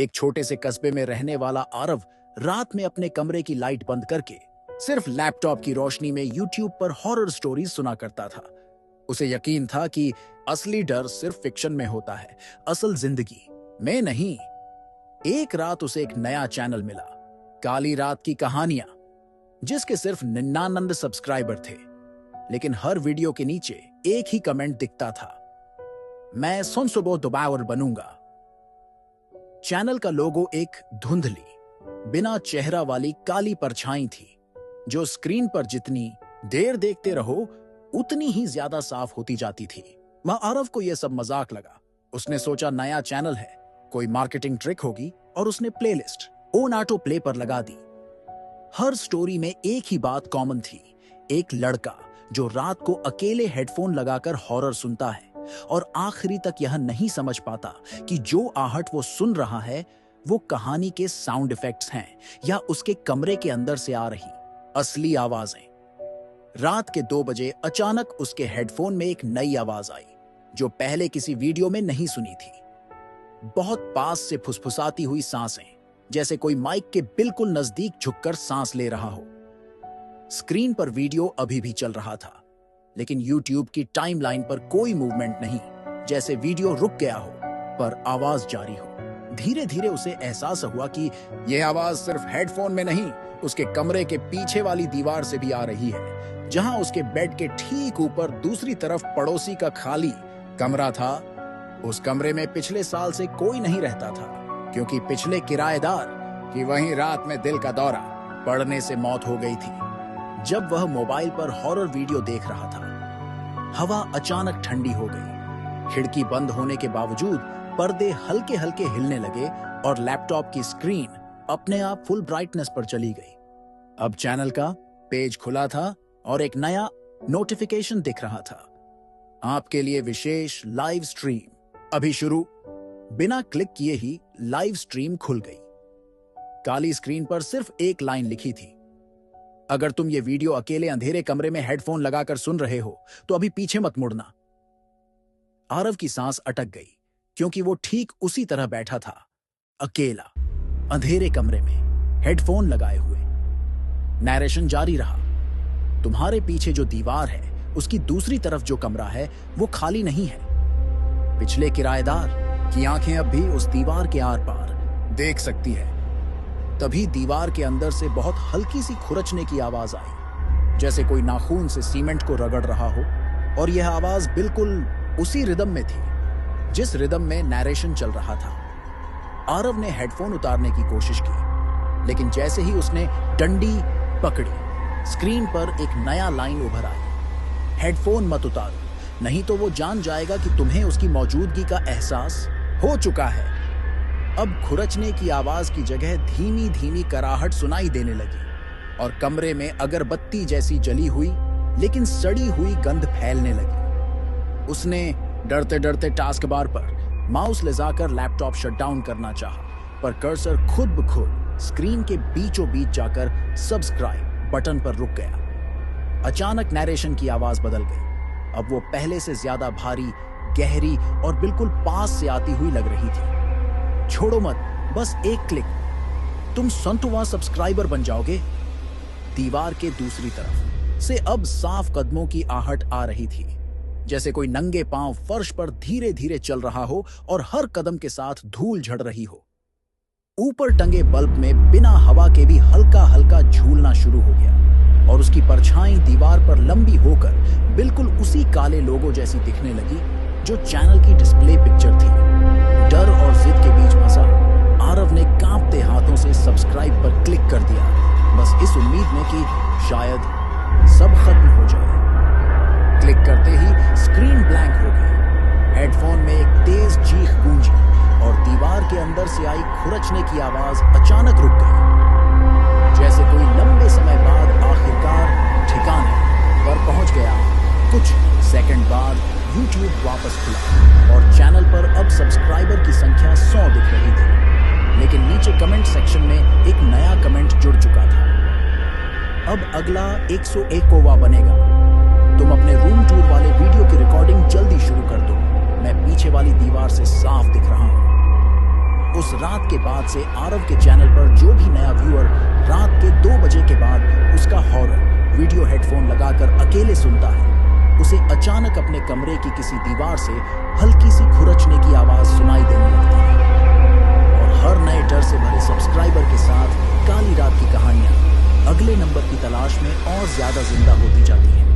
एक छोटे से कस्बे में रहने वाला आरव रात में अपने कमरे की लाइट बंद करके सिर्फ लैपटॉप की रोशनी में यूट्यूब पर हॉरर स्टोरीज सुना करता था। उसे यकीन था कि असली डर सिर्फ फिक्शन में होता है, असल जिंदगी में नहीं। एक रात उसे एक नया चैनल मिला, काली रात की कहानियां, जिसके सिर्फ 99 सब्सक्राइबर थे। लेकिन हर वीडियो के नीचे एक ही कमेंट दिखता था, मैं सुनसुबो दुबावर बनूंगा। चैनल का लोगो एक धुंधली, बिना चेहरा वाली काली परछाई थी, जो स्क्रीन पर जितनी देर देखते रहो उतनी ही ज्यादा साफ होती जाती थी। वह आरव को यह सब मजाक लगा। उसने सोचा नया चैनल है, कोई मार्केटिंग ट्रिक होगी, और उसने प्लेलिस्ट ऑन ऑटो प्ले पर लगा दी। हर स्टोरी में एक ही बात कॉमन थी, एक लड़का जो रात को अकेले हेडफोन लगाकर हॉरर सुनता है और आखिरी तक यह नहीं समझ पाता कि जो आहट वो सुन रहा है वो कहानी के साउंड इफेक्ट्स हैं या उसके कमरे के अंदर से आ रही असली आवाजें। रात के 2 बजे अचानक उसके हेडफोन में एक नई आवाज आई जो पहले किसी वीडियो में नहीं सुनी थी। बहुत पास से फुसफुसाती हुई सांसें, जैसे कोई माइक के बिल्कुल नजदीक झुककर सांस ले रहा हो। स्क्रीन पर वीडियो अभी भी चल रहा था, लेकिन यूट्यूब की टाइमलाइन पर कोई मूवमेंट नहीं, जैसे वीडियो रुक गया हो पर आवाज जारी हो। धीरे धीरे उसे एहसास हुआ कि यह आवाज सिर्फ हेडफोन में नहीं, उसके कमरे के पीछे वाली दीवार से भी आ रही है, जहां उसके बेड के ठीक ऊपर दूसरी तरफ पड़ोसी का खाली कमरा था। उस कमरे में पिछले साल से कोई नहीं रहता था, क्योंकि पिछले किराएदार की वहीं रात में दिल का दौरा पड़ने से मौत हो गई थी। जब वह मोबाइल पर हॉरर वीडियो देख रहा था, हवा अचानक ठंडी हो गई। खिड़की बंद होने के बावजूद पर्दे हल्के हल्के हिलने लगे और लैपटॉप की स्क्रीन अपने आप फुल ब्राइटनेस पर चली गई। अब चैनल का पेज खुला था और एक नया नोटिफिकेशन दिख रहा था, आपके लिए विशेष लाइव स्ट्रीम अभी शुरू। बिना क्लिक किए ही लाइव स्ट्रीम खुल गई। काली स्क्रीन पर सिर्फ एक लाइन लिखी थी, अगर तुम ये वीडियो अकेले अंधेरे कमरे में हेडफोन लगाकर सुन रहे हो तो अभी पीछे मत मुड़ना। आरव की सांस अटक गई, क्योंकि वो ठीक उसी तरह बैठा था, अकेला, अंधेरे कमरे में, हेडफोन लगाए हुए। नैरेशन जारी रहा, तुम्हारे पीछे जो दीवार है उसकी दूसरी तरफ जो कमरा है वो खाली नहीं है। पिछले किराएदार की आंखें अब भी उस दीवार के आर पार देख सकती है। तभी दीवार के अंदर से बहुत हल्की सी खुरचने की आवाज आई, जैसे कोई नाखून से सीमेंट को रगड़ रहा हो, और यह आवाज बिल्कुल उसी रिदम में थी जिस रिदम में नैरेशन चल रहा था। आरव ने हेडफोन उतारने की कोशिश की, लेकिन जैसे ही उसने डंडी पकड़ी, स्क्रीन पर एक नया लाइन उभर आई, हेडफोन मत उतारो, नहीं तो वो जान जाएगा कि तुम्हें उसकी मौजूदगी का एहसास हो चुका है। अब खुरचने की आवाज की जगह धीमी धीमी कराहट सुनाई देने लगी और कमरे में अगरबत्ती जैसी जली हुई लेकिन सड़ी हुई गंध फैलने लगी। उसने डरते डरते टास्क बार पर माउस ले जाकर लैपटॉप शटडाउन करना चाहा, पर कर्सर खुद ब खुद स्क्रीन के बीचों बीच जाकर सब्सक्राइब बटन पर रुक गया। अचानक नैरेशन की आवाज बदल गई। अब वो पहले से ज्यादा भारी, गहरी और बिल्कुल पास से आती हुई लग रही थी। छोड़ो मत, बस एक क्लिक, तुम 100वां सब्सक्राइबर बन जाओगे। दीवार के दूसरी तरफ से अब साफ कदमों की आहट आ रही थी, जैसे कोई नंगे पांव फर्श पर धीरे धीरे चल रहा हो और हर कदम के साथ धूल झड़ रही हो। ऊपर टंगे बल्ब में बिना हवा के भी हल्का हल्का झूलना शुरू हो गया और उसकी परछाई दीवार पर लंबी होकर बिल्कुल उसी काले लोगो जैसी दिखने लगी जो चैनल की डिस्प्ले पिक्चर थी। डर और जिद के बीच फंसा आरव ने कांपते हाथों से सब्सक्राइब पर क्लिक कर दिया, बस इस उम्मीद में कि शायद सब खत्म हो जाए। क्लिक करते ही स्क्रीन ब्लैंक हो गई। हेडफोन में एक तेज चीख गूंजी और दीवार के अंदर से आई खुरचने की आवाज अचानक रुक गई, जैसे कोई लंबे समय बाद आखिरकार ठिकाने पर पहुंच गया। कुछ सेकंड बाद YouTube वापस खुला और चैनल पर अब सब्सक्राइबर की संख्या 100 दिख रही थी, लेकिन नीचे कमेंट सेक्शन में एक नया कमेंट जुड़ चुका था, अब अगला 101वां बनेगा। तुम अपने रूम टूर वाले वीडियो की रिकॉर्डिंग जल्दी शुरू कर दो, मैं पीछे वाली दीवार से साफ दिख रहा हूं। उस रात के बाद से आरव के चैनल पर जो भी नया व्यूअर रात के 2 बजे के बाद उसका हॉरर वीडियो हेडफोन लगाकर अकेले सुनता है, उसे अचानक अपने कमरे की किसी दीवार से हल्की सी खुरचने की आवाज सुनाई देने लगती है। और हर नए डर से भरे सब्सक्राइबर के साथ काली रात की कहानियां अगले नंबर की तलाश में और ज्यादा जिंदा होती जाती हैं।